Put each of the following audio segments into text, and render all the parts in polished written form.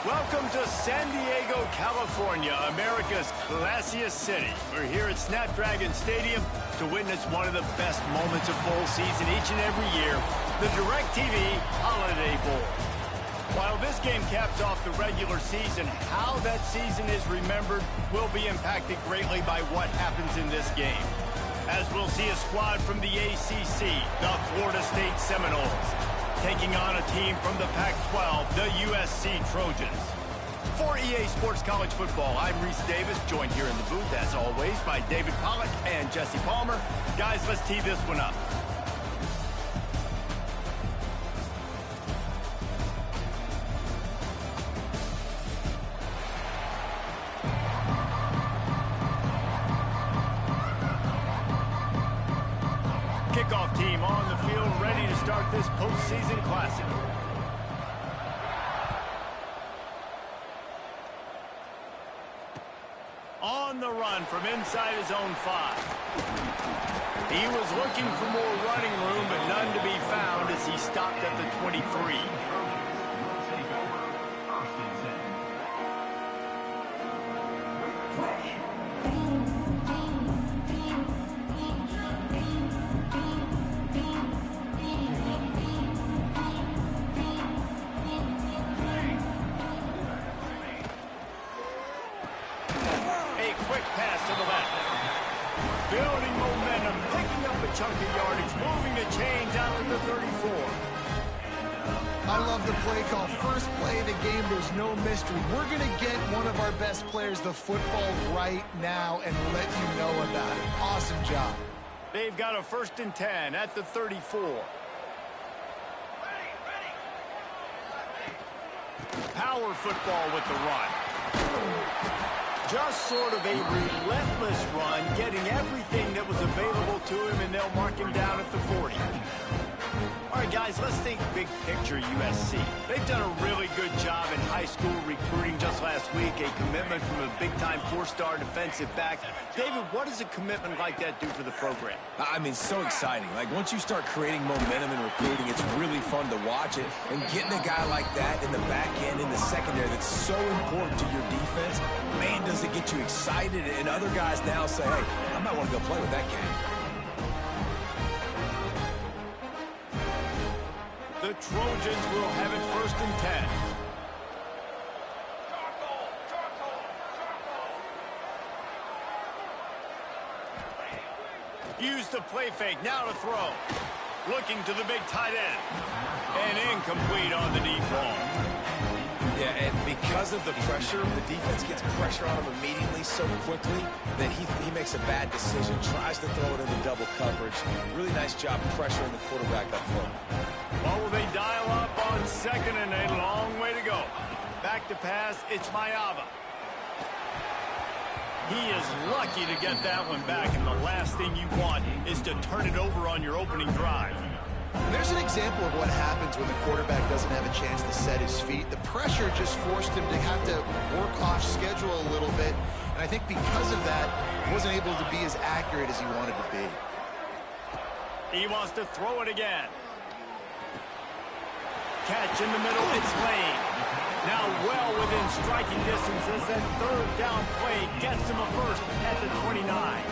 Welcome to San Diego, California, America's classiest city. We're here at Snapdragon Stadium to witness one of the best moments of bowl season each and every year, the DirecTV Holiday Bowl. While this game caps off the regular season, how that season is remembered will be impacted greatly by what happens in this game. As we'll see a squad from the ACC, the Florida State Seminoles, taking on a team from the Pac-12, the USC Trojans. For EA Sports College Football, I'm Reese Davis, joined here in the booth, as always, by David Pollack and Jesse Palmer. Guys, let's tee this one up. Kickoff team on the field, ready to start this postseason classic. On the run from inside his own 5. He was looking for more running room, but none to be found as he stopped at the 23. Quick pass to the left. Building momentum, picking up a chunk of yardage, moving the chains out to the 34. I love the play call. First play of the game, there's no mystery. We're going to get one of our best players the football right now and let you know about it. Awesome job. They've got a 1st and 10 at the 34. Power football with the run. Just sort of a relentless run, getting everything that was available to him, and they'll mark him down at the 40. All right, guys, let's think big picture USC. They've done a really good job in high school recruiting just last week, a commitment from a big-time 4-star defensive back. David, what does a commitment like that do for the program? I mean, so exciting. Like, once you start creating momentum in recruiting, it's really fun to watch it. And getting a guy like that in the back end, in the secondary, that's so important to your defense, man, does it get you excited. And other guys now say, hey, I might want to go play with that kid. The Trojans will have it 1st and 10. Use the play fake, now to throw. Looking to the big tight end. And incomplete on the deep ball. Yeah, and because of the pressure, the defense gets pressure on him immediately so quickly that he makes a bad decision, tries to throw it into double coverage. Really nice job pressuring the quarterback up front. Well, will they dial up on 2nd and a long way to go? Back to pass, it's Mayava. He is lucky to get that one back, and the last thing you want is to turn it over on your opening drive. There's an example of what happens when the quarterback doesn't have a chance to set his feet. The pressure just forced him to have to work off schedule a little bit, and I think because of that, he wasn't able to be as accurate as he wanted to be. He wants to throw it again. Catch in the middle, it's Lane. Now well within striking distance as that 3rd down play gets him a 1st at the 29.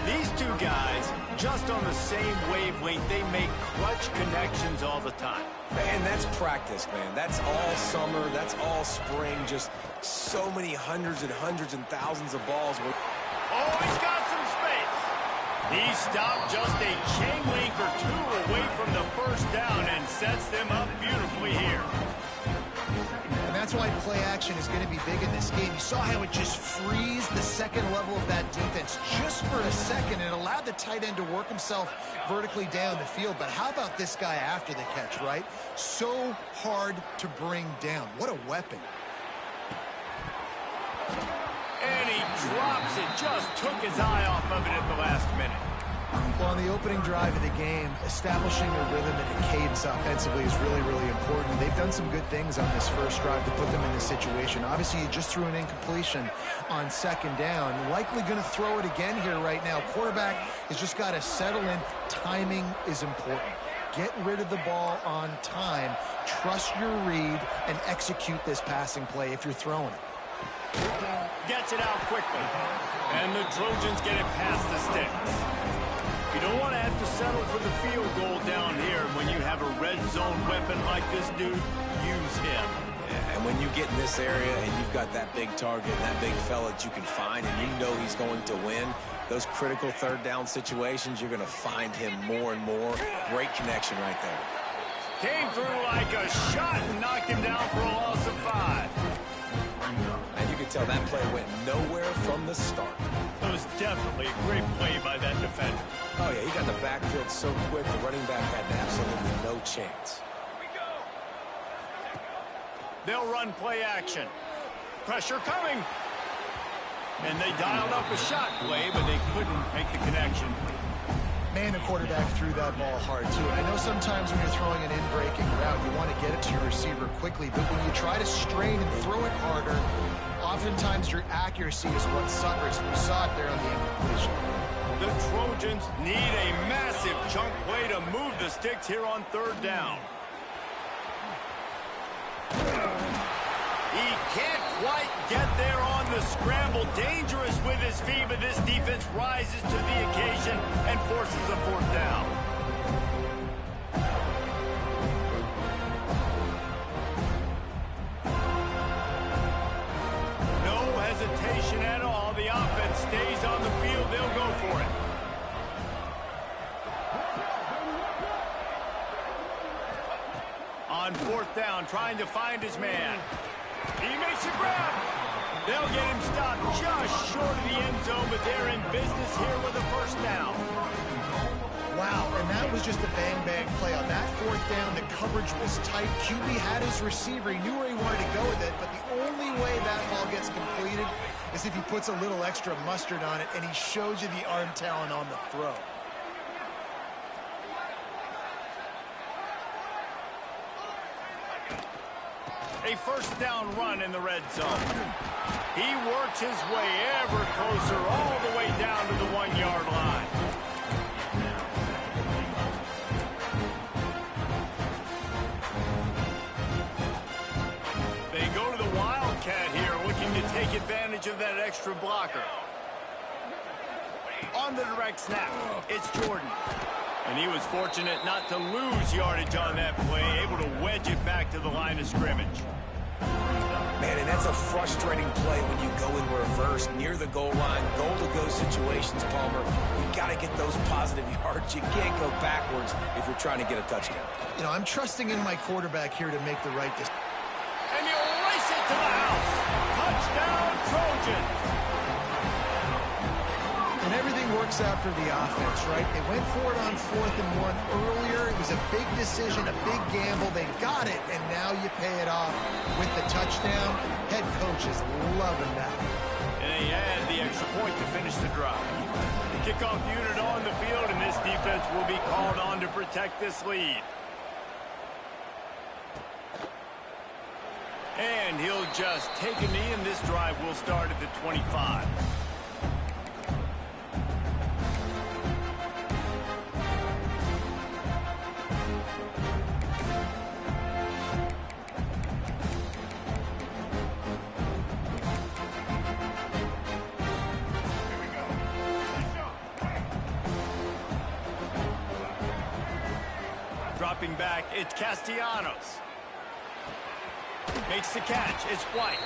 These two guys, just on the same wavelength, they make clutch connections all the time. And that's practice, man. That's all summer. That's all spring. Just so many hundreds and thousands of balls. Oh, he's got some space. He stopped just a chain link or 2 away from the 1st down and sets them up beautifully here. And that's why play action is going to be big in this game. You saw how it just frees the second level of that defense just for a second and allowed the tight end to work himself vertically down the field. But how about this guy after the catch, right? So hard to bring down. What a weapon. And he drops it, just took his eye off of it at the last minute. Well, on the opening drive of the game, establishing a rhythm and a cadence offensively is really, really important. They've done some good things on this first drive to put them in this situation. Obviously, you just threw an incompletion on 2nd down. Likely going to throw it again here right now. Quarterback has just got to settle in. Timing is important. get rid of the ball on time, trust your read, and execute this passing play if you're throwing it. Gets it out quickly. And the Trojans get it past the sticks. You don't want to have to settle for the field goal down here. When you have a red zone weapon like this dude, use him. And when you get in this area and you've got that big target, that big fella that you can find, and you know he's going to win, those critical third down situations, you're going to find him more and more. Great connection right there. Came through like a shot and knocked him down for a loss of 5. And you can tell that play went nowhere from the start. It was definitely a great play by that defender. Oh, yeah, he got the backfield so quick, the running back had absolutely no chance. They'll run play action. Pressure coming. And they dialed up a shot play, but they couldn't make the connection. Man, the quarterback threw that ball hard, too. And I know sometimes when you're throwing an in-breaking route, you want to get it to your receiver quickly. But when you try to strain and throw it harder, oftentimes your accuracy is what suffers. And you saw it there on the incompletion. The Trojans need a massive chunk play to move the sticks here on third down. He can't quite get there on the scramble. Dangerous with his feet, but this defense rises to the occasion and forces a fourth down. No hesitation at all. The offense stays on the field. They'll go for it. On fourth down, trying to find his man. He makes a grab. They'll get him stopped just short of the end zone, but they're in business here with a first down. Wow, and that was just a bang-bang play. On that fourth down, the coverage was tight. QB had his receiver. He knew where he wanted to go with it, but the only way that ball gets completed is if he puts a little extra mustard on it, and he shows you the arm talent on the throw. A first down run in the red zone. He works his way ever closer all the way down to the 1-yard line. They go to the Wildcat here, looking to take advantage of that extra blocker. On the direct snap, it's Jordan. And he was fortunate not to lose yardage on that play, able to wedge it back to the line of scrimmage. Man, and that's a frustrating play when you go in reverse near the goal line, goal-to-go situations, Palmer. You got to get those positive yards. You can't go backwards if you're trying to get a touchdown. You know, I'm trusting in my quarterback here to make the right decision. And he'll race it to the house. Touchdown, Trojans. And everything works out for the offense, right? They went for it on 4th and 1 earlier. It was a big decision, a big gamble. They got it, and now you pay it off with the touchdown. Head coach is loving that. And they add the extra point to finish the drive. The kickoff unit on the field, and this defense will be called on to protect this lead. And he'll just take a knee, and this drive will start at the 25. Dropping back, it's Castellanos. Makes the catch, it's White.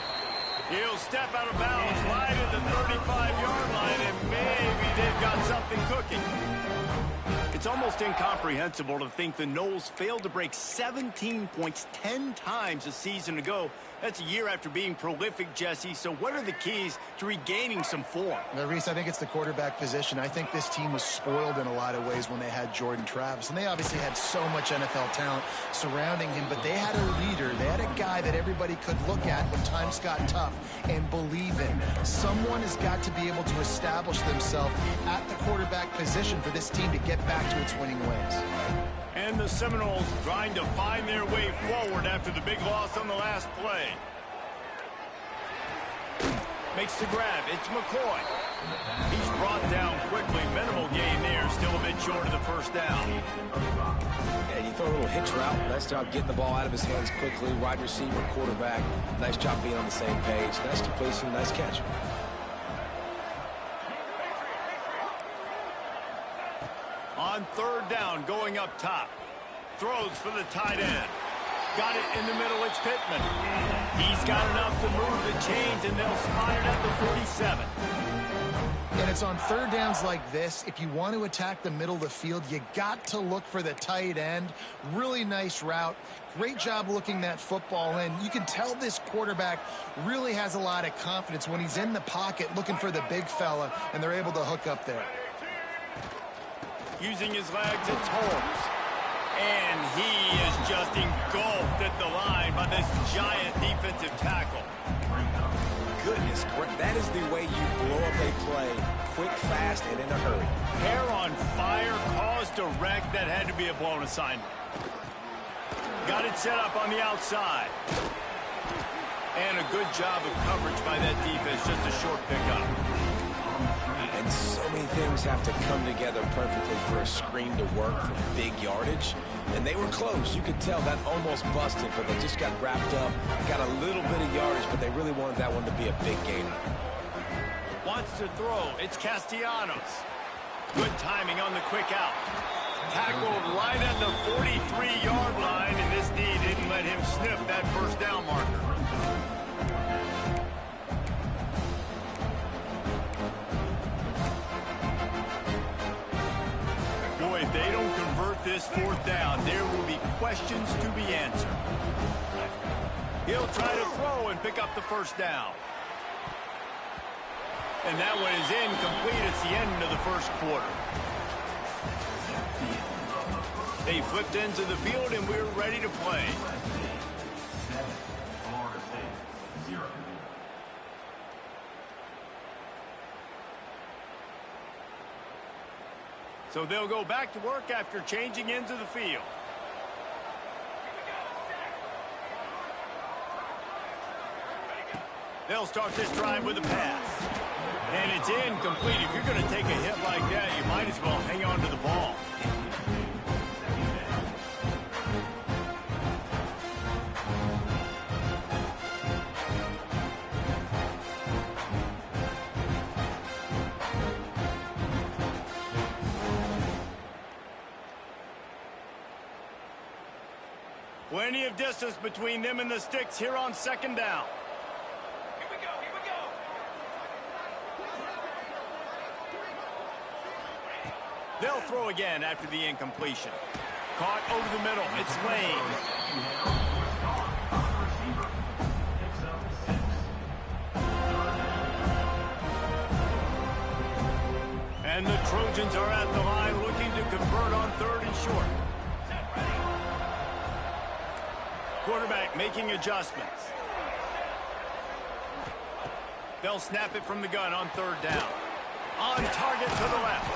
He'll step out of bounds right at the 35-yard line, and maybe they've got something cooking. It's almost incomprehensible to think the Noles failed to break 17 points 10 times a season ago. That's a year after being prolific, Jesse. So what are the keys to regaining some form? Now, Reese, I think it's the quarterback position. I think this team was spoiled in a lot of ways when they had Jordan Travis. And they obviously had so much NFL talent surrounding him. But they had a leader. They had a guy that everybody could look at when times got tough and believe in. Someone has got to be able to establish themselves at the quarterback position for this team to get back to its winning ways. And the Seminoles trying to find their way forward after the big loss on the last play. Makes the grab. It's McCoy. He's brought down quickly. Minimal gain there. Still a bit short of the first down. And you hitch route. Nice job getting the ball out of his hands quickly. Wide receiver, quarterback. Nice job being on the same page. Nice completion, nice catch. On third down, going up top. Throws for the tight end. Got it in the middle, it's Pittman. He's got enough to move the chains, and they'll spot it at the 47. And it's on third downs like this. If you want to attack the middle of the field, you got to look for the tight end. Really nice route. Great job looking that football in. You can tell this quarterback really has a lot of confidence when he's in the pocket looking for the big fella, and they're able to hook up there. Using his legs, it's Holmes. And he is just engulfed at the line by this giant defensive tackle. Goodness, that is the way you blow up a play, quick, fast, and in a hurry. Hair on fire, caused a wreck that had to be a blown assignment. Got it set up on the outside. And a good job of coverage by that defense, just a short pickup. And so many things have to come together perfectly for a screen to work for big yardage. And they were close. You could tell that almost busted, but they just got wrapped up, got a little bit of yardage, but they really wanted that one to be a big gainer. Wants to throw. It's Castellanos. Good timing on the quick out. Tackled right at the 43-yard line, and this D didn't let him sniff that first down marker. Boy, if they don't convert this fourth down, there will be questions to be answered. He'll try to throw and pick up the first down. And that one is incomplete. It's the end of the first quarter. They flipped into the field, and we're ready to play. So they'll go back to work after changing into the field. They'll start this drive with a pass. And it's incomplete. If you're going to take a hit like that, you might as well hang on to the ball. Plenty of distance between them and the sticks here on second down. Here we go. They'll throw again after the incompletion. Caught over the middle. It's Lane. And the Trojans are at the line looking to convert on third and short. Quarterback making adjustments. They'll snap it from the gun on third down. On target to the left.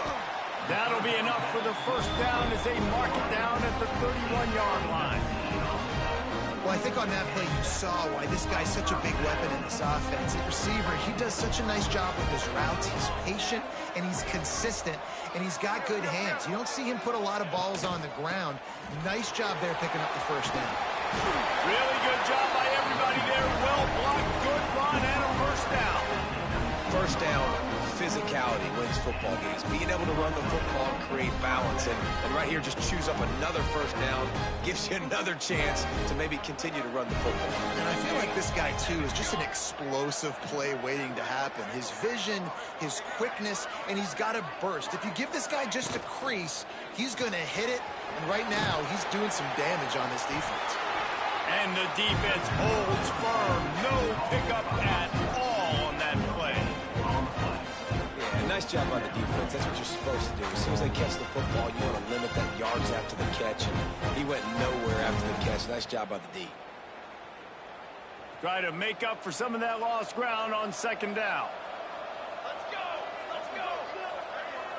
That'll be enough for the first down as they mark it down at the 31-yard line. Well, I think on that play you saw why this guy's such a big weapon in this offense. At receiver, he does such a nice job with his routes. He's patient, and he's consistent, and he's got good hands. You don't see him put a lot of balls on the ground. Nice job there picking up the first down. Really good job by everybody there. Well blocked, good run, and a first down. First down, physicality wins football games. Being able to run the football and create balance. And right here, just choose up another first down. Gives you another chance to maybe continue to run the football. And I feel like this guy, too, is just an explosive play waiting to happen. His vision, his quickness, and he's got a burst. If you give this guy just a crease, he's going to hit it. And right now, he's doing some damage on this defense. And the defense holds firm. No pickup at all on that play. Yeah, nice job by the defense. That's what you're supposed to do. As soon as they catch the football, you want to limit that yards after the catch. And he went nowhere after the catch. Nice job by the D. Try to make up for some of that lost ground on second down. Let's go.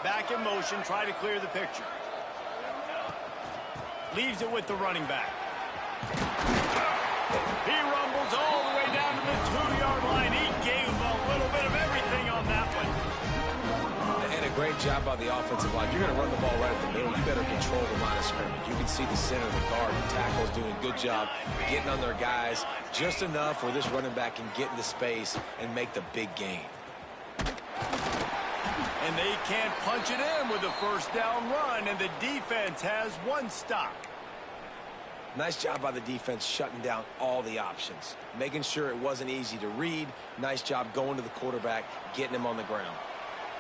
Back in motion, try to clear the picture. Leaves it with the running back. He rumbles all the way down to the 2-yard line. He gave a little bit of everything on that one. And a Great job by the offensive line. You're going to run the ball right at the middle. You better control the line of scrimmage. You can see the center, the guard, the tackle's doing a good job getting on their guys just enough where this running back can get into space and make the big gain. And they can't punch it in with a first down run, and the defense has one stop. Nice job by the defense shutting down all the options, making sure it wasn't easy to read. Nice job going to the quarterback, getting him on the ground.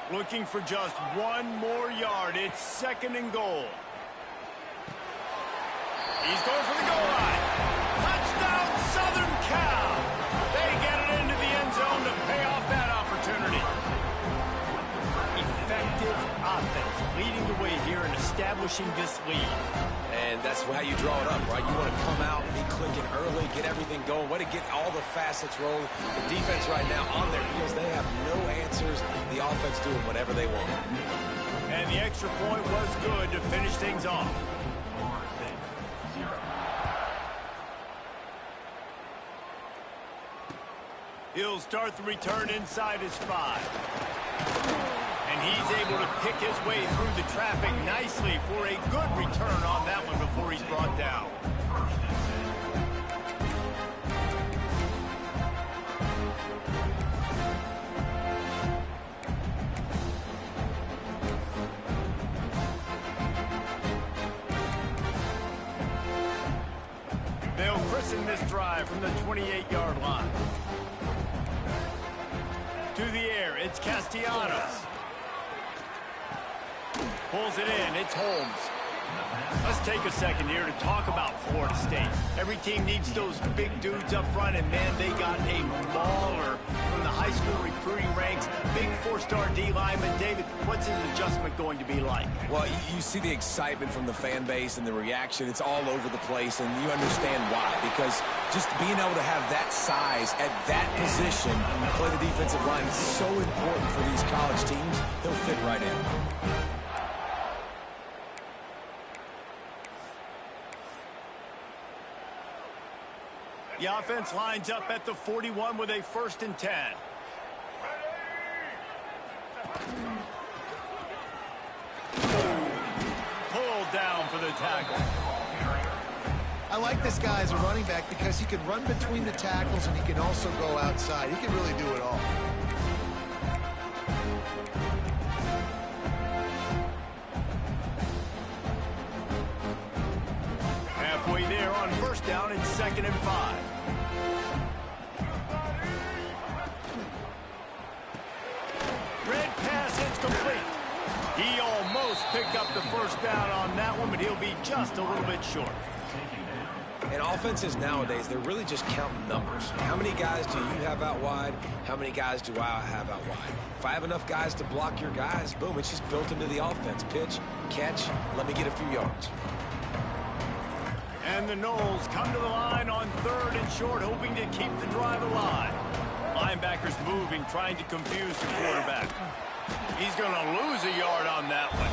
Looking for just one more yard. It's 2nd and goal. He's going for the goal line. Touchdown, Southern Cal. They get it into the end zone to pay off that opportunity. Effective offense leading the way here and establishing this lead. And that's how you draw it up, right? You want to come out, be clicking early, get everything going. Want to get all the facets rolling. The defense right now on their heels, they have no answers. The offense doing whatever they want. And the extra point was good to finish things off. He'll start the return inside his 5. And he's able to pick his way through the traffic nicely for a good return on that one before he's brought down. They'll christen this drive from the 28-yard line. To the air, it's Castellanos. Pulls it in, it's Holmes. Let's take a second here to talk about Florida State. Every team needs those big dudes up front, and man, they got a baller from the high school recruiting ranks. Big 4-star D lineman. David, what's his adjustment going to be like? Well, you see the excitement from the fan base and the reaction. It's all over the place, and you understand why. Because just being able to have that size at that position and play the defensive line is so important for these college teams. They'll fit right in. The offense lines up at the 41 with a 1st and 10. Pulled down for the tackle. I like this guy as a running back because he can run between the tackles and he can also go outside. He can really do it all. Halfway there on 1st down and 2nd and 5. Red pass, it's complete. He almost picked up the 1st down on that one, but he'll be just a little bit short. And offenses nowadays, they're really just counting numbers. How many guys do you have out wide? How many guys do I have out wide? If I have enough guys to block your guys, boom, it's just built into the offense. Pitch, catch, let me get a few yards. And the Noles come to the line on 3rd and short, hoping to keep the drive alive. Linebackers moving, trying to confuse the quarterback. He's going to lose a yard on that one.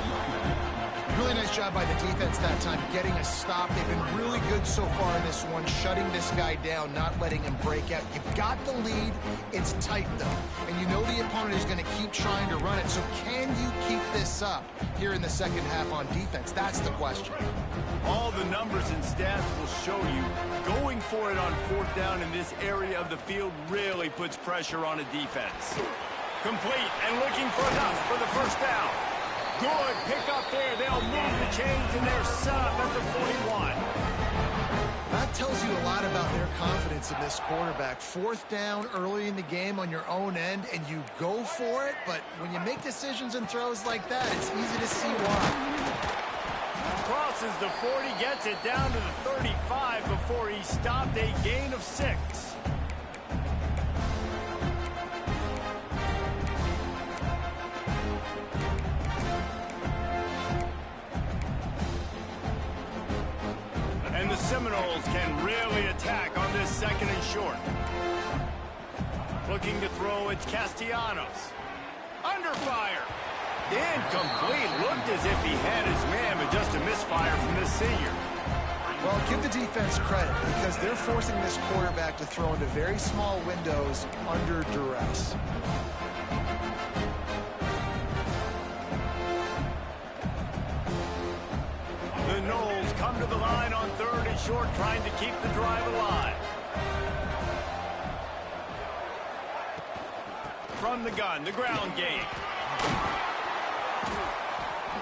Really nice job by the defense that time, getting a stop. They've been really good so far in this one, shutting this guy down, not letting him break out. You've got the lead. It's tight, though. And you know the opponent is going to keep trying to run it. So can you keep this up here in the second half on defense? That's the question. All the numbers and stats will show you going for it on 4th down in this area of the field really puts pressure on a defense. Complete and looking for enough for the 1st down. Good pick up there. They'll move the chains, and they're set up at the 41. That tells you a lot about their confidence in this quarterback. 4th down early in the game on your own end, and you go for it. But when you make decisions and throws like that, it's easy to see why. Crosses the 40, gets it down to the 35 before he stopped, a gain of 6. And the Seminoles can really attack on this 2nd and short. Looking to throw, it's Castellanos. Under fire. Incomplete. Looked as if he had his man, but just a misfire from this senior. Well, give the defense credit because they're forcing this quarterback to throw into very small windows under duress. line on 3rd and short, trying to keep the drive alive. From the gun, the ground game.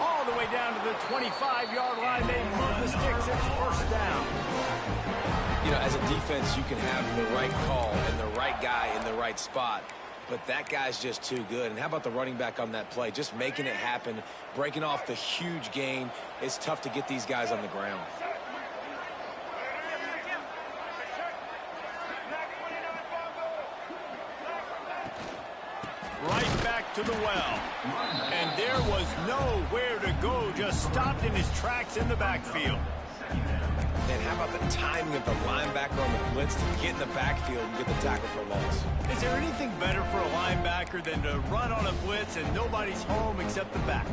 All the way down to the 25-yard line. They move the sticks. It's first down. You know, as a defense, you can have the right call and the right guy in the right spot, but that guy's just too good. And how about the running back on that play? Just making it happen, breaking off the huge gain. It's tough to get these guys on the ground. Right back to the well. And there was nowhere to go, just stopped in his tracks in the backfield. And how about the timing of the linebacker on the blitz to get in the backfield and get the tackle for loss? Is there anything better for a linebacker than to run on a blitz and nobody's home except the back?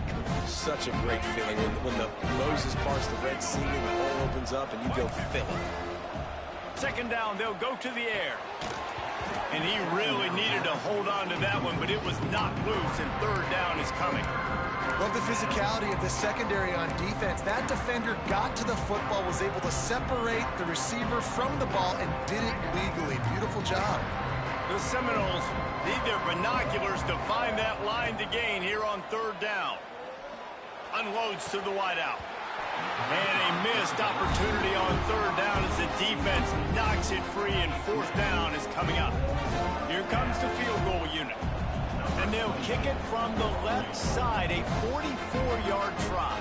Such a great feeling when the Moses parts the Red Sea and the hole opens up and you go fill it. Second down, they'll go to the air. And he really needed to hold on to that one, but it was knocked loose, and 3rd down is coming. Love the physicality of the secondary on defense. That defender got to the football, was able to separate the receiver from the ball, and did it legally. Beautiful job. The Seminoles need their binoculars to find that line to gain here on 3rd down. Unloads to the wideout. And a missed opportunity on 3rd down as the defense knocks it free, and 4th down is coming up. Here comes the field goal unit. And they'll kick it from the left side, a 44-yard try.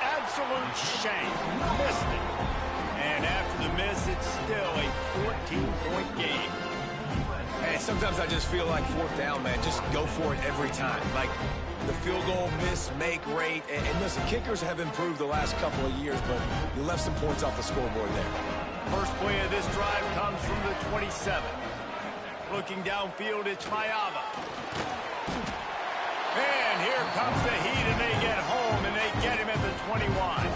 Absolute shame. Missed it. And after the miss, it's still a 14-point game. Hey, sometimes I just feel like 4th down, man. Just go for it every time. Like the field goal miss, make rate. And listen, kickers have improved the last couple of years, but you left some points off the scoreboard there. First play of this drive comes from the 27. Looking downfield, it's Mayava. And here comes the heat, and they get home, and they get him at the 21.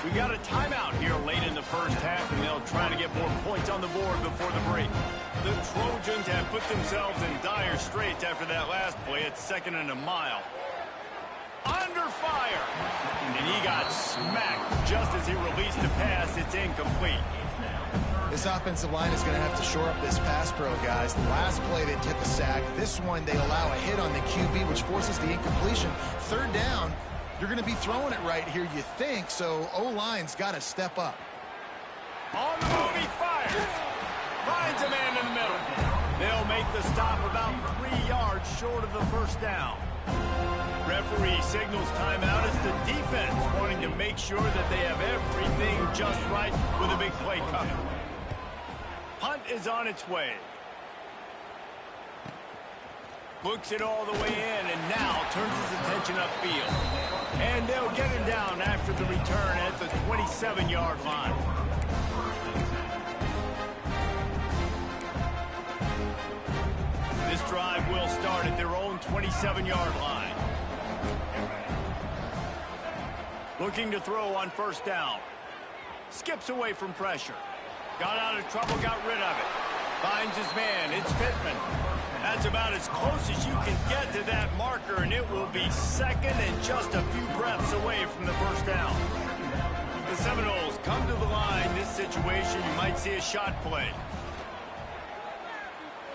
We got a timeout here late in the first half, and they'll try to get more points on the board before the break. The Trojans have put themselves in dire straits after that last play at 2nd and a mile. Under fire! And he got smacked just as he released the pass. It's incomplete. This offensive line is going to have to shore up this pass pro, guys. The last play, they took a sack. This one, they allow a hit on the QB, which forces the incompletion. 3rd down, you're going to be throwing it right here, you think, so O-line's got to step up. On the move, he fires. Finds a man in the middle. They'll make the stop about 3 yards short of the first down. Referee signals timeout as the defense wanting to make sure that they have everything just right with a big play coming. Punt is on its way. Looks it all the way in, and now turns his attention upfield. And they'll get him down after the return at the 27-yard line. This drive will start at their own 27-yard line. Looking to throw on 1st down. Skips away from pressure. Got out of trouble, got rid of it. Finds his man, it's Pittman. That's about as close as you can get to that marker, and it will be 2nd and just a few breaths away from the 1st down. The Seminoles come to the line. This situation, you might see a shot play.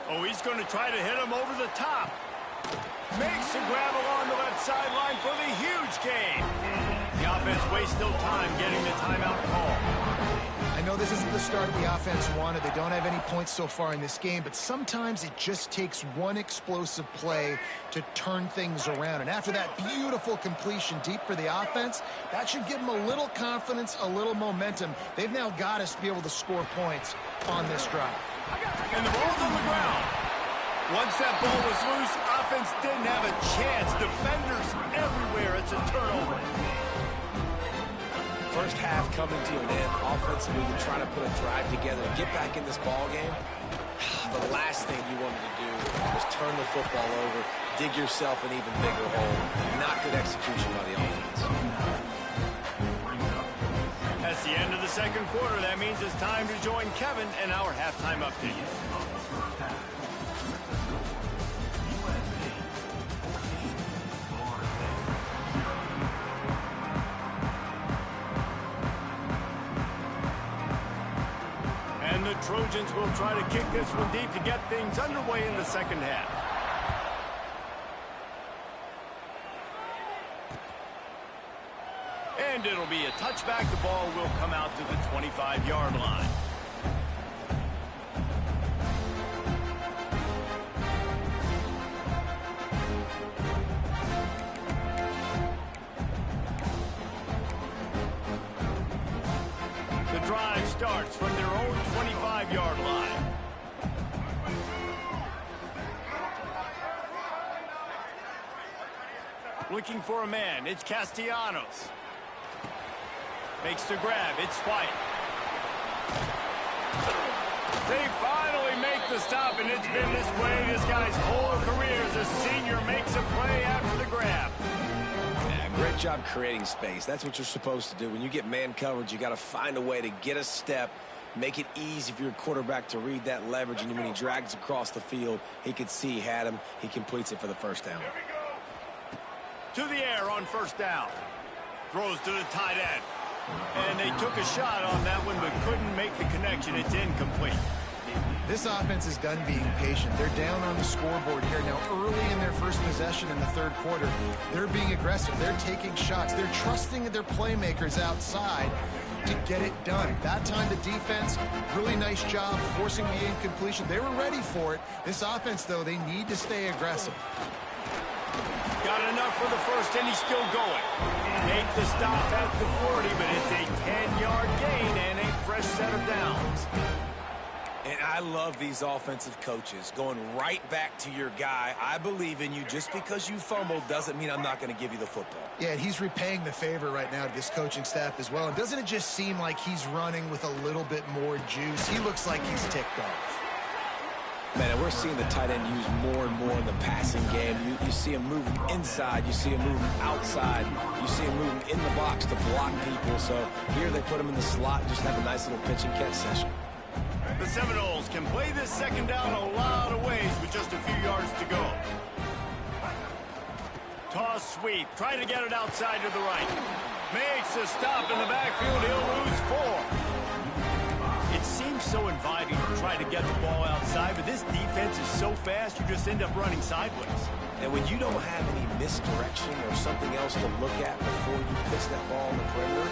Oh, he's going to try to hit him over the top. Makes the grab along the left sideline for the huge gain. The offense wastes no time getting the timeout call. I know this isn't the start the offense wanted. They don't have any points so far in this game, but sometimes it just takes one explosive play to turn things around. And after that beautiful completion deep for the offense, that should give them a little confidence, a little momentum. They've now got us to be able to score points on this drive. And the ball's on the ground. Once that ball was loose, offense didn't have a chance. Defenders everywhere. It's a turnover. First half coming to an end. Offensively, you're trying to put a drive together and get back in this ball game. The last thing you wanted to do was turn the football over, dig yourself an even bigger hole. Not good execution by the offense. That's the end of the second quarter. That means it's time to join Kevin in our halftime update. And the Trojans will try to kick this one deep to get things underway in the second half. And it'll be a touchback. The ball will come out to the 25-yard line. The drive starts from their own 25-yard line. Looking for a man. It's Castellanos. Makes the grab. It's White. They finally make the stop, and it's been this way this guy's whole career as a senior makes a play after the grab. Yeah, great job creating space. That's what you're supposed to do. When you get man coverage, you got to find a way to get a step, make it easy for your quarterback to read that leverage, and when he drags across the field, he can see he had him. He completes it for the first down. To the air on first down. Throws to the tight end. And they took a shot on that one, but couldn't make the connection. It's incomplete. This offense is done being patient. They're down on the scoreboard here. Now, early in their first possession in the third quarter, they're being aggressive. They're taking shots. They're trusting their playmakers outside to get it done. That time, the defense, really nice job forcing the incompletion. They were ready for it. This offense, though, they need to stay aggressive. Got enough for the first, and he's still going. Make the stop at the 40, but it's a 10-yard gain and a fresh set of downs. And I love these offensive coaches going right back to your guy. I believe in you. Just because you fumbled doesn't mean I'm not going to give you the football. Yeah, and he's repaying the favor right now to this coaching staff as well. And doesn't it just seem like he's running with a little bit more juice? He looks like he's ticked off. Man, and we're seeing the tight end used more and more in the passing game. You see him moving inside. You see him moving outside. You see him moving in the box to block people. So here they put him in the slot and just have a nice little pitch and catch session. The Seminoles can play this second down a lot of ways with just a few yards to go. Toss sweep. Try to get it outside to the right. Makes a stop in the backfield. He'll lose 4. It seems so inviting to try to get the ball outside, but this defense is so fast, you just end up running sideways. And when you don't have any misdirection or something else to look at before you pitch that ball on the perimeter,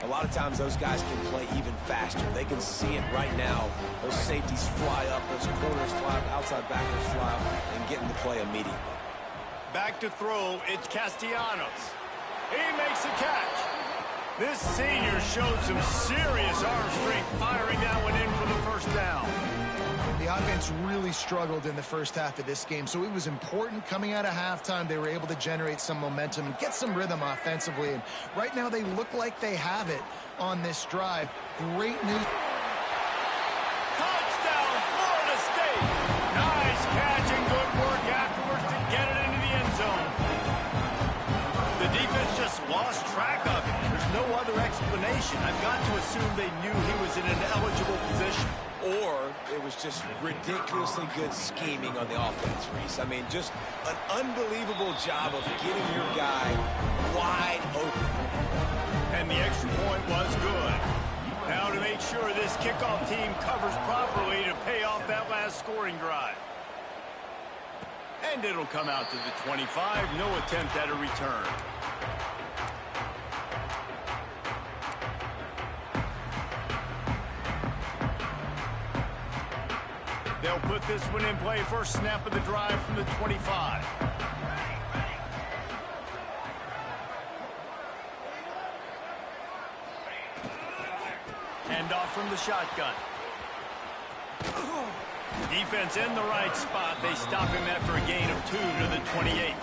a lot of times those guys can play even faster. They can see it right now. Those safeties fly up, those corners fly up, outside backers fly up, and get in the play immediately. Back to throw, it's Castellanos. He makes a catch. This senior showed some serious arm strength firing that one in for the first down. The offense really struggled in the first half of this game, so it was important coming out of halftime. They were able to generate some momentum and get some rhythm offensively, and right now they look like they have it on this drive. Great news. Touchdown, Florida State. Nice catch and good work afterwards to get it into the end zone. The defense just lost track of it. There's no other explanation. I've got to assume they knew he was in an eligible position. Or it was just ridiculously good scheming on the offense, Reese. I mean, just an unbelievable job of getting your guy wide open. And the extra point was good. Now to make sure this kickoff team covers properly to pay off that last scoring drive. And it'll come out to the 25. No attempt at a return. They'll put this one in play. First snap of the drive from the 25. Hand off from the shotgun. Defense in the right spot. They stop him after a gain of 2 to the 28.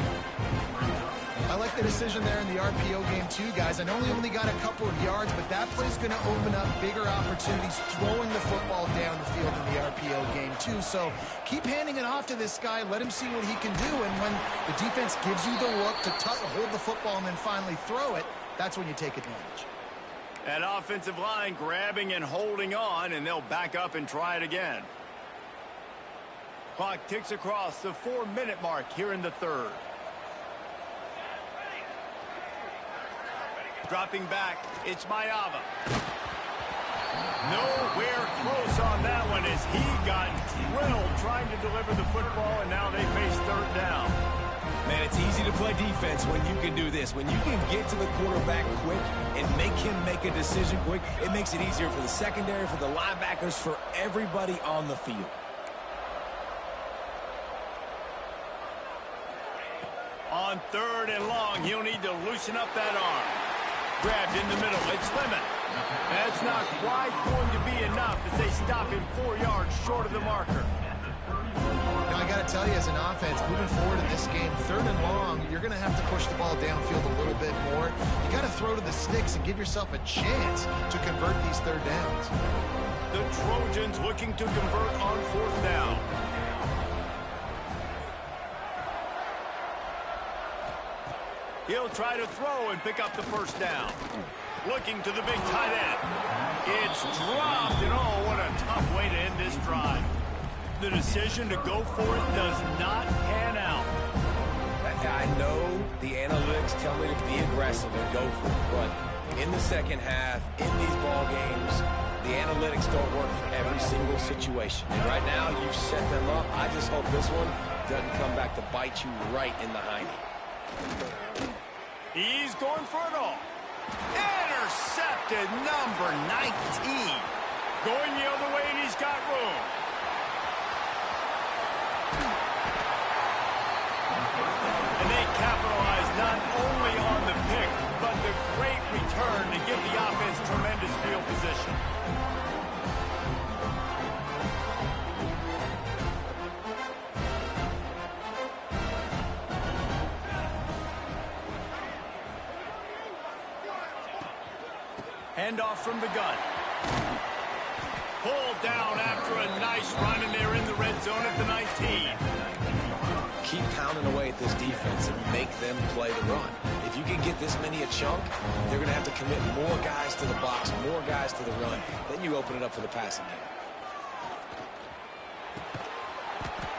I like the decision there in the RPO game too, guys. I know he only got a couple of yards, but that play's going to open up bigger opportunities throwing the football down the field in the RPO game too. So keep handing it off to this guy. Let him see what he can do. And when the defense gives you the look to hold the football and then finally throw it, that's when you take advantage. That offensive line grabbing and holding on, and they'll back up and try it again. Clock ticks across the 4-minute mark here in the third. Dropping back, it's Mayava. Nowhere close on that one as he got drilled trying to deliver the football, and now they face third down. Man, it's easy to play defense when you can do this. When you can get to the quarterback quick and make him make a decision quick, it makes it easier for the secondary, for the linebackers, for everybody on the field. On third and long, he'll need to loosen up that arm. Grabbed in the middle. It's Lemon. That's not quite going to be enough as they stop him 4 yards short of the marker. Now, I got to tell you, as an offense, moving forward in this game, third and long, you're going to have to push the ball downfield a little bit more. You got to throw to the sticks and give yourself a chance to convert these third downs. The Trojans looking to convert on fourth down. He'll try to throw and pick up the first down. Looking to the big tight end. It's dropped, and oh, what a tough way to end this drive. The decision to go for it does not pan out. I know the analytics tell me to be aggressive and go for it, but in the second half, in these ball games, the analytics don't work for every single situation. And right now, you've set them up. I just hope this one doesn't come back to bite you right in the hiney. He's going for it all. Intercepted, number 19. Going the other way, and he's got room. And they capitalize not only on the pick, but the great return to give the offense tremendous field position. Handoff from the gun. Pulled down after a nice run, and they're in the red zone at the 19. Keep pounding away at this defense and make them play the run. If you can get this many a chunk, they're going to have to commit more guys to the box, more guys to the run. Then you open it up for the passing game.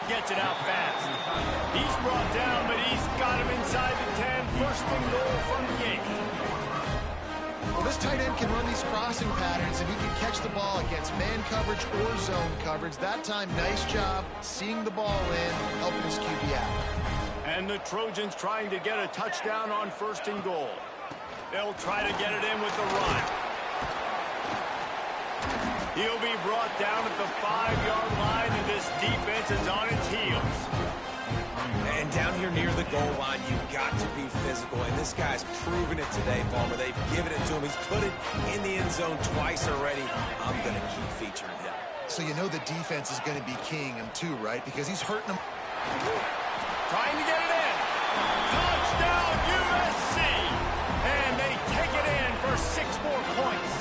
Gets it out fast. He's brought down, but he's got him inside the 10. First and goal from the 8. Well, this tight end can run these crossing patterns, and he can catch the ball against man coverage or zone coverage. That time, nice job seeing the ball in, helping his QB out. And the Trojans trying to get a touchdown on first and goal. They'll try to get it in with the run. He'll be brought down at the 5-yard line, and this defense is on its heels. And down here near the goal line, you've got to be physical. And this guy's proven it today, Palmer. They've given it to him. He's put it in the end zone twice already. I'm going to keep featuring him. So you know the defense is going to be keying him too, right? Because he's hurting them. Trying to get it in. Touchdown, USC! And they take it in for 6 more points.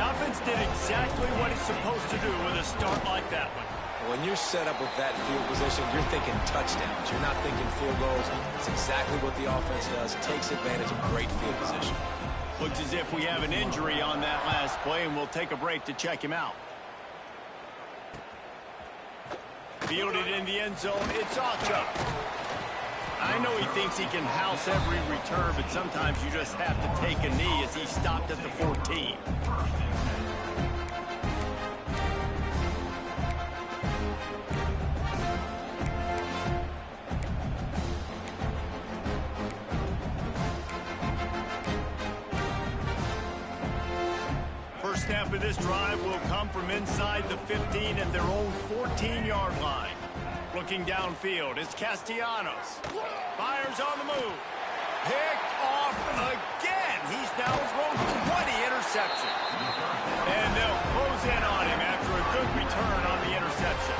Offense did exactly what it's supposed to do with a start like that one. When you're set up with that field position, you're thinking touchdowns. You're not thinking field goals. It's exactly what the offense does. Takes advantage of great field position. Looks as if we have an injury on that last play, and we'll take a break to check him out. Fielded in the end zone, it's Ocha. I know he thinks he can house every return, but sometimes you just have to take a knee as he stopped at the 14. Snap of this drive will come from inside the 15 at their own 14-yard line. Looking downfield, it's Castellanos. Fires on the move. Picked off again. He's now thrown 20 interceptions. And they'll close in on him after a good return on the interception.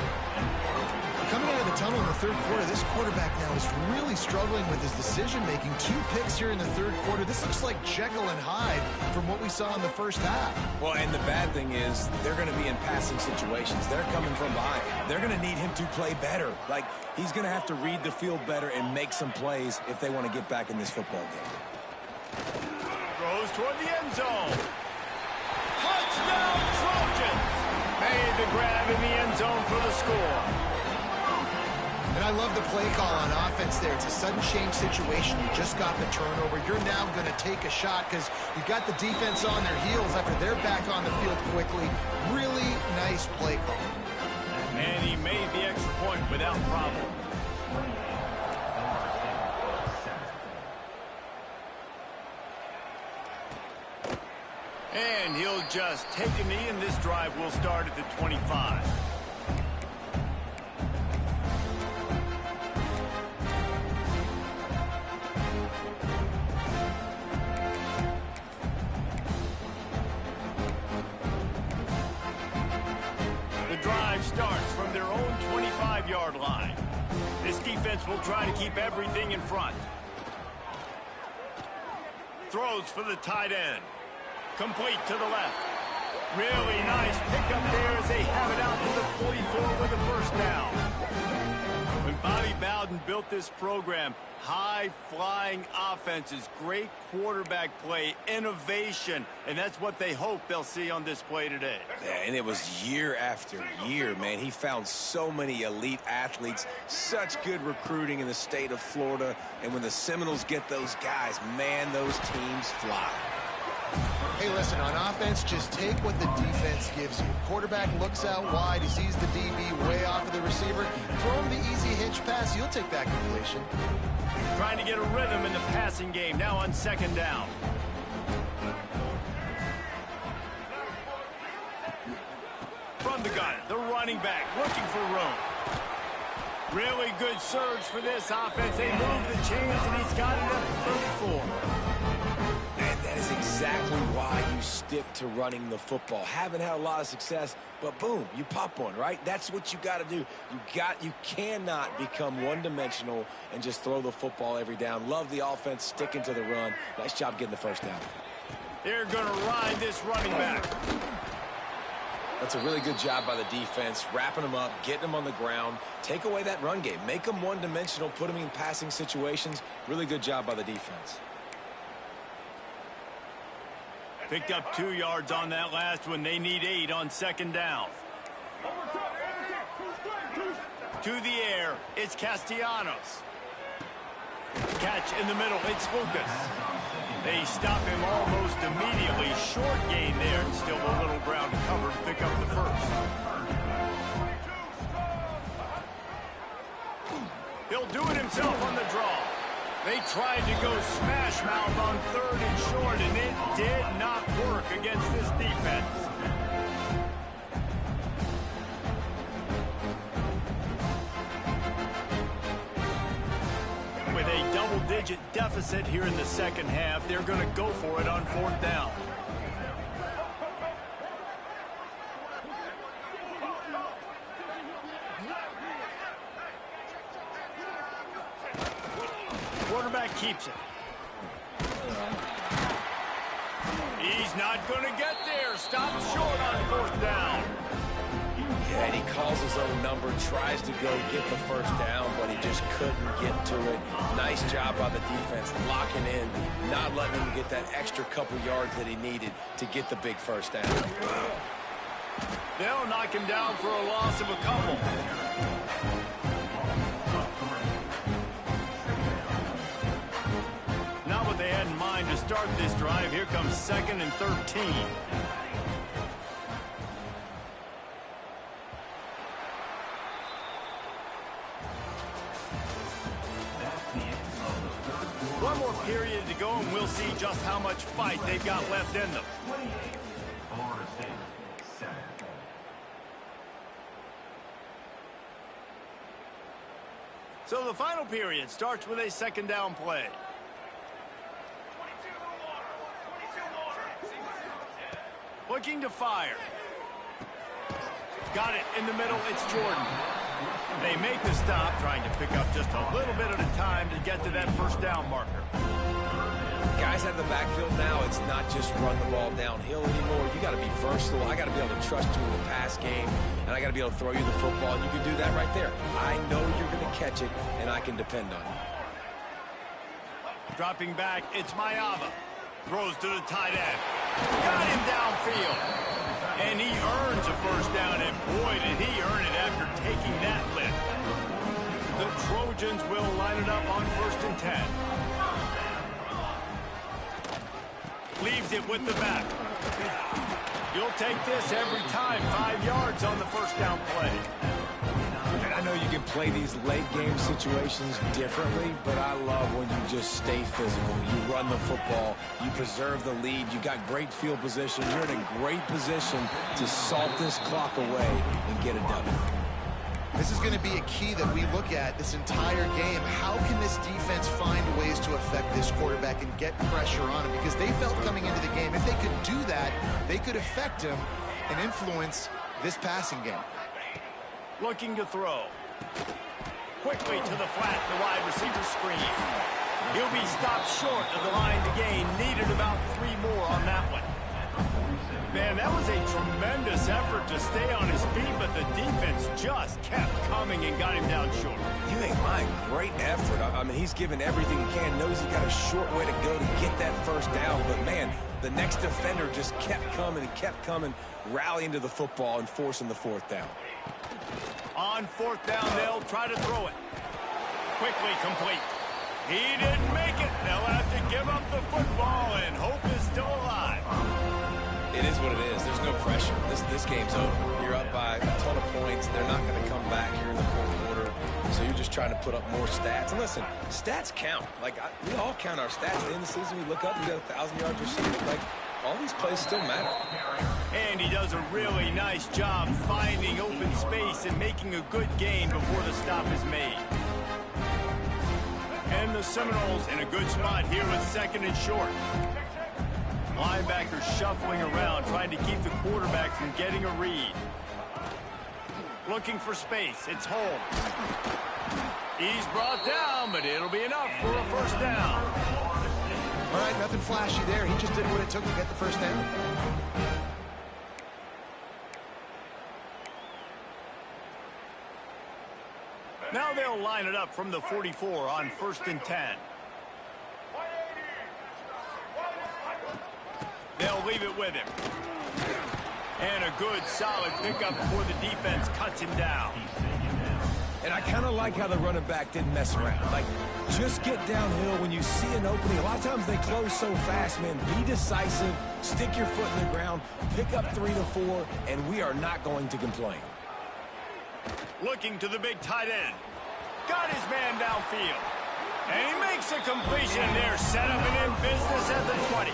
Coming out of the tunnel in the third quarter, this quarterback now is really struggling with his decision-making. 2 picks here in the third quarter. This looks like Jekyll and Hyde from what we saw in the first half. Well, and the bad thing is they're going to be in passing situations. They're coming from behind. They're going to need him to play better. Like, he's going to have to read the field better and make some plays if they want to get back in this football game. Throws toward the end zone. Touchdown, Trojans! Made the grab in the end zone for the score. And I love the play call on offense there. It's a sudden change situation. You just got the turnover. You're now going to take a shot because you got the defense on their heels after they're back on the field quickly. Really nice play call. And he made the extra point without problem. And he'll just take a knee, and this drive will start at the 25. The drive starts from their own 25-yard line. This defense will try to keep everything in front. Throws for the tight end. Complete to the left. Really nice pickup there as they have it out to the 44 with a first down. When Bobby Bowden built this program, high-flying offenses, great quarterback play, innovation, and that's what they hope they'll see on display today. Yeah, and it was year after year, man. He found so many elite athletes, such good recruiting in the state of Florida, and when the Seminoles get those guys, man, those teams fly. Hey, listen, on offense, just take what the defense gives you. Quarterback looks out wide. He sees the DB way off of the receiver. Throw him the easy hitch pass. You'll take that completion. Trying to get a rhythm in the passing game, now on second down. From the gun, the running back looking for room. Really good surge for this offense. They move the chains, and he's got it up to 34. That is exactly why you stick to running the football. Haven't had a lot of success, but boom, you pop one, right? That's what you got to do. You cannot become one-dimensional and just throw the football every down. Love the offense, sticking to the run. Nice job getting the first down. They're going to ride this running back. That's a really good job by the defense, wrapping them up, getting them on the ground. Take away that run game. Make them one-dimensional, put them in passing situations. Really good job by the defense. Picked up 2 yards on that last one. They need 8 on second down. To the air, it's Castellanos. Catch in the middle, it's Lucas. They stop him almost immediately. Short gain there, and still a little ground to cover to pick up the first. He'll do it himself on the draw. They tried to go smash mouth on third and short, and it did not work against this defense. With a double-digit deficit here in the second half, they're going to go for it on fourth down. Quarterback keeps it. He's not going to get there. Stopped short on fourth down. Yeah, and he calls his own number, tries to go get the first down, but he just couldn't get to it. Nice job by the defense, locking in, not letting him get that extra couple yards that he needed to get the big first down. They'll knock him down for a loss of a couple. Not what they had in mind to start this drive. Here comes 2nd and 13. One more period to go, and we'll see just how much fight they've got left in them. So the final period starts with a second down play. Looking to fire. Got it in the middle. It's Jordan. They make the stop, trying to pick up just a little bit at a time to get to that first down marker. Guys at the backfield now, it's not just run the ball downhill anymore. You got to be versatile. I got to be able to trust you in the pass game, and I got to be able to throw you the football. And you can do that right there. I know you're going to catch it, and I can depend on you. Dropping back, it's Mayava. Throws to the tight end. Got him downfield. And he earns a first down, and boy, did he earn it after taking that lift. The Trojans will line it up on 1st and 10. Leaves it with the back. You'll take this every time. 5 yards on the first down play. And I know you can play these late game situations differently, but I love when you just stay physical. You run the football, you preserve the lead, you got great field position. You're in a great position to salt this clock away and get a W. This is going to be a key that we look at this entire game. How can this defense find ways to affect this quarterback and get pressure on him? Because they felt coming into the game, if they could do that, they could affect him and influence this passing game. Looking to throw. Quickly to the flat, the wide receiver screen. He'll be stopped short of the line to gain. Needed about 3 more on that one. Man, that was a tremendous effort to stay on his feet, but the defense just kept coming and got him down short. You ain't lying. Great effort. I mean, he's given everything he can. Knows he's got a short way to go to get that first down. But, man, the next defender just kept coming and kept coming, rallying to the football and forcing the 4th down. On 4th down, they'll try to throw it. Quickly complete. He didn't make it. They'll have to give up the football, and hope is still alive. It is what it is. There's no pressure. This game's over. You're up by a ton of points. They're not going to come back here in the 4th quarter. So you're just trying to put up more stats. And listen, stats count. We all count our stats. At the end of the season, we look up, we got 1,000 yards receiving. All these plays still matter. And he does a really nice job finding open space and making a good gain before the stop is made. And the Seminoles in a good spot here with 2nd and short. Linebackers shuffling around, trying to keep the quarterback from getting a read. Looking for space. It's Holmes. He's brought down, but it'll be enough for a 1st down. All right, nothing flashy there. He just did what it took to get the 1st down. Now they'll line it up from the 44 on 1st and 10. They'll leave it with him. And a good, solid pickup before the defense cuts him down. And I kind of like how the running back didn't mess around. Just get downhill when you see an opening. A lot of times they close so fast, man. Be decisive, stick your foot in the ground, pick up 3 to 4, and we are not going to complain. Looking to the big tight end. Got his man downfield. And he makes a completion. They're set up and in business at the 20.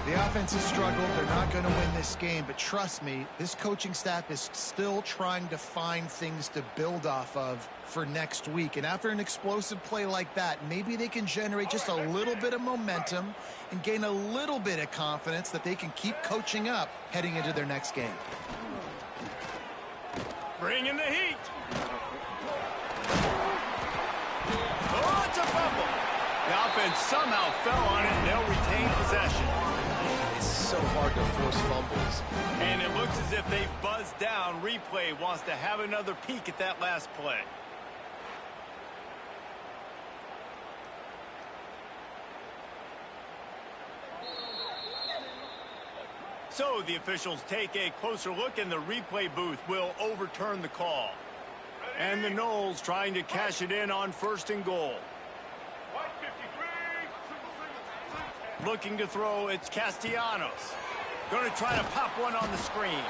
The offense has struggled. They're not going to win this game, but trust me, this coaching staff is still trying to find things to build off of for next week. And after an explosive play like that, maybe they can generate just a little bit of momentum and gain a little bit of confidence that they can keep coaching up heading into their next game. Bring in the heat. Oh, it's a fumble. The offense somehow fell on it, and they'll retain possession. It's so hard to force fumbles. And it looks as if they've buzzed down. Replay wants to have another peek at that last play. So the officials take a closer look, and the replay booth will overturn the call. And the Noles trying to cash it in on 1st and goal. Looking to throw, it's Castellanos. Going to try to pop one on the screen.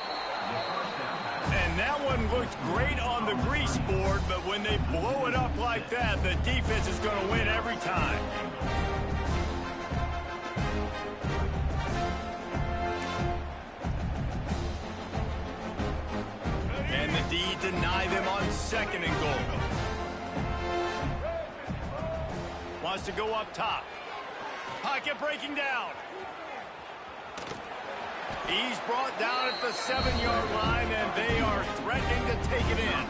And that one looked great on the grease board, but when they blow it up like that, the defense is going to win every time. And the D deny them on 2nd and goal. Wants to go up top. Pocket breaking down. He's brought down at the 7-yard line, and they are threatening to take it in.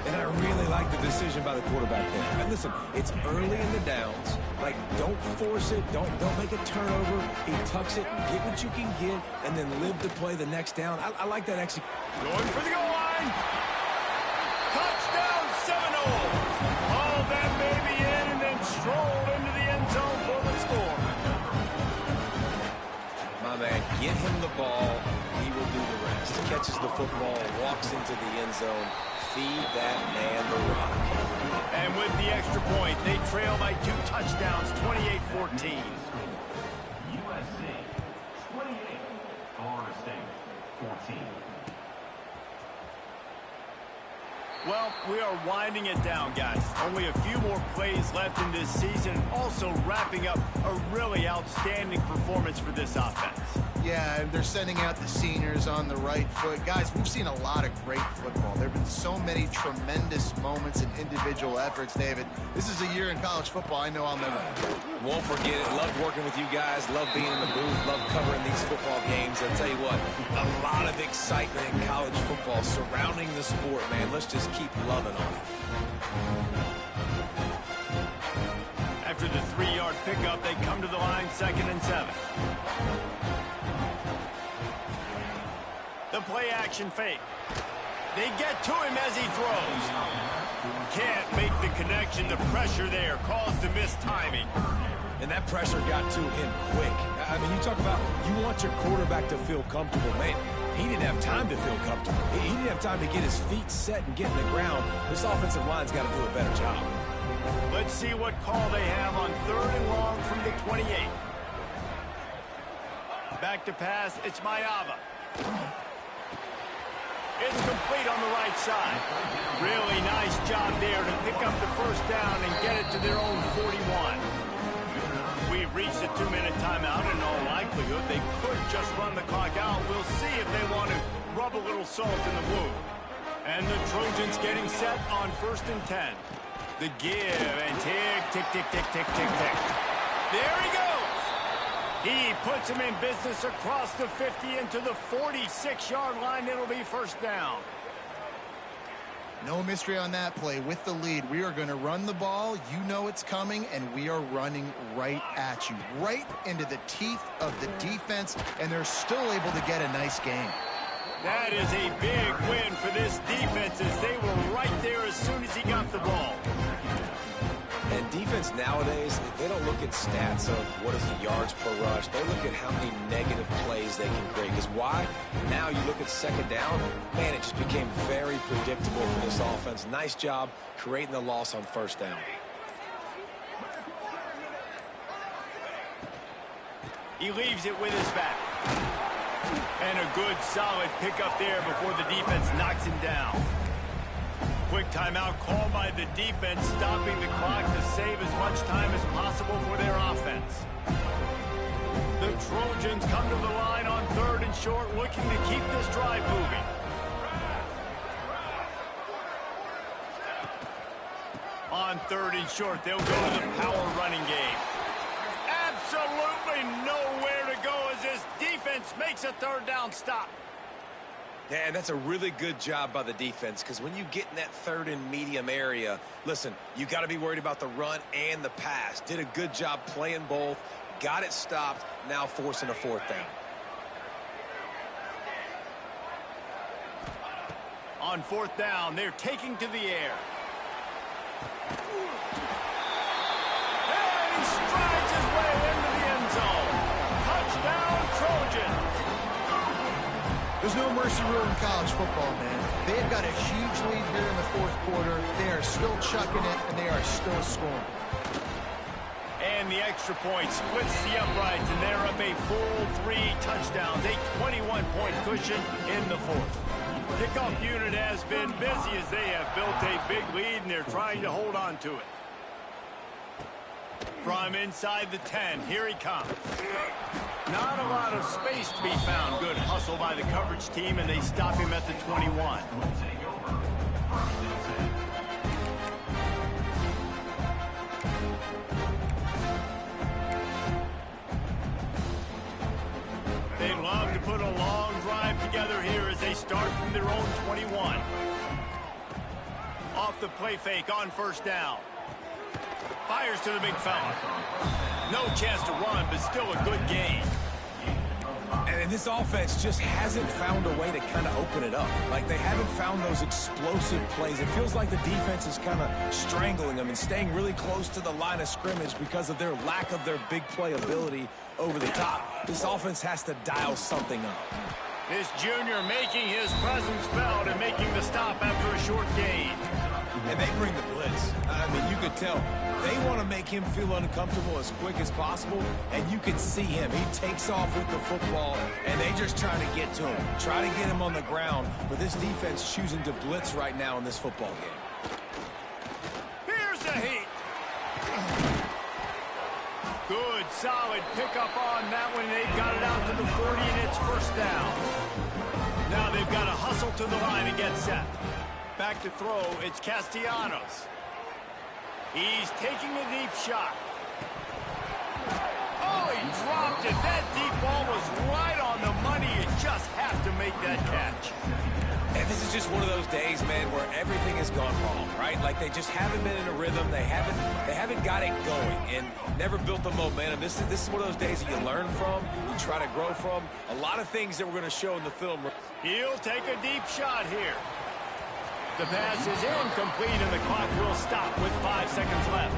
And I really like the decision by the quarterback there. And listen, it's early in the downs. Don't force it. Don't make a turnover. He tucks it, get what you can get, and then live to play the next down. I like that execution. Going for the goal line. Touchdown, Seminoles. Haul that baby in and then stroll into the end zone for the score. My man, get him the ball. He will do the rest. Catches the football, walks into the end zone. Feed that man the rock. And with the extra point, they trail by 2 touchdowns, 28-14. USC 28, Florida State 14. Well, we are winding it down, guys. Only a few more plays left in this season. Also wrapping up a really outstanding performance for this offense. Yeah, and they're sending out the seniors on the right foot. Guys, we've seen a lot of great football. There have been so many tremendous moments and individual efforts, David. This is a year in college football I know I'll never forget. Won't forget it. Love working with you guys. Love being in the booth. Love covering these football games. I'll tell you what, a lot of excitement in college football surrounding the sport, man. Let's just keep loving on it. After the 3-yard pickup, they come to the line 2nd and 7. The play action fake. They get to him as he throws. Can't make the connection. The pressure there caused the missed timing. And that pressure got to him quick. I mean, you talk about you want your quarterback to feel comfortable. Man, he didn't have time to feel comfortable. He didn't have time to get his feet set and get in the ground. This offensive line's got to do a better job. Let's see what call they have on 3rd and long from the 28. Back to pass. It's Mayava. It's complete on the right side. Really nice job there to pick up the 1st down and get it to their own 41. We've reached a 2-minute timeout. In all likelihood, they could just run the clock out. We'll see if they want to rub a little salt in the wound. And the Trojans getting set on 1st and 10. The give and tick, tick, tick, tick, tick, tick, tick. There he goes. He puts him in business across the 50 into the 46-yard line. It'll be 1st down. No mystery on that play. With the lead, we are going to run the ball. You know it's coming, and we are running right at you, right into the teeth of the defense, and they're still able to get a nice game. That is a big win for this defense as they were right there as soon as he got the ball. And defense nowadays, they don't look at stats of what is the yards per rush. They look at how many negative plays they can create. Because why? Now you look at 2nd down, man, it just became very predictable for this offense. Nice job creating the loss on 1st down. He leaves it with his back. And a good, solid pickup there before the defense knocks him down. Quick timeout called by the defense, stopping the clock to save as much time as possible for their offense. The Trojans come to the line on 3rd and short, looking to keep this drive moving. On 3rd and short, they'll go to the power running game. Absolutely nowhere to go as this defense makes a 3rd down stop. Yeah, and that's a really good job by the defense because when you get in that 3rd and medium area, listen, you got to be worried about the run and the pass. Did a good job playing both, got it stopped, now forcing a 4th down. On 4th down, they're taking to the air. And he strides his way into the end zone. Touchdown, Trojans. There's no mercy rule in college football, man. They've got a huge lead here in the 4th quarter. They are still chucking it, and they are still scoring. And the extra point splits the uprights, and they're up a full 3 touchdowns, a 21-point cushion in the 4th. Kickoff unit has been busy as they have built a big lead, and they're trying to hold on to it. From inside the 10, here he comes. Not a lot of space to be found. Good hustle by the coverage team, and they stop him at the 21. They love to put a long drive together here as they start from their own 21. Off the play fake on 1st down. Fires to the big fella. No chance to run, but still a good gain. And And this offense just hasn't found a way to kind of open it up. Like, they haven't found those explosive plays. It feels like the defense is kind of strangling them and staying really close to the line of scrimmage because of their lack of their big play ability over the top. This offense has to dial something up. This junior making his presence felt and making the stop after a short gain. And they bring the blitz. I mean, you could tell. They want to make him feel uncomfortable as quick as possible, and you can see him. He takes off with the football, and they just try to get to him, try to get him on the ground. But this defense choosing to blitz right now in this football game. Here's the heat. Good, solid pickup on that one. They've got it out to the 40, and it's first down. Now they've got to hustle to the line and get set. Back to throw, it's Castellanos. He's taking a deep shot. Oh, he dropped it. That deep ball was right on the money. You just have to make that catch. And this is just one of those days, man, where everything has gone wrong, right? Like, they just haven't been in a rhythm. They haven't got it going and never built the momentum. This is one of those days that you learn from, you try to grow from. A lot of things that we're going to show in the film. He'll take a deep shot here. The pass is incomplete, and the clock will stop with 5 seconds left.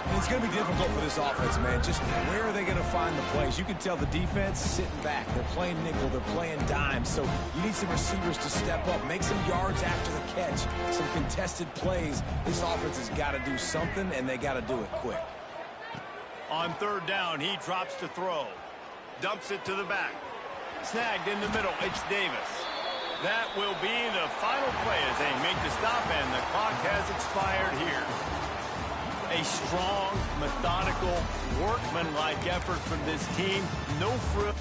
And it's going to be difficult for this offense, man. Just where are they going to find the plays? You can tell the defense sitting back. They're playing nickel. They're playing dime. So you need some receivers to step up, make some yards after the catch, some contested plays. This offense has got to do something, and they got to do it quick. On third down, he drops to throw. Dumps it to the back. Snagged in the middle. It's Davis. That will be the final play as they make the stop, and the clock has expired here. A strong, methodical, workmanlike effort from this team. No frill.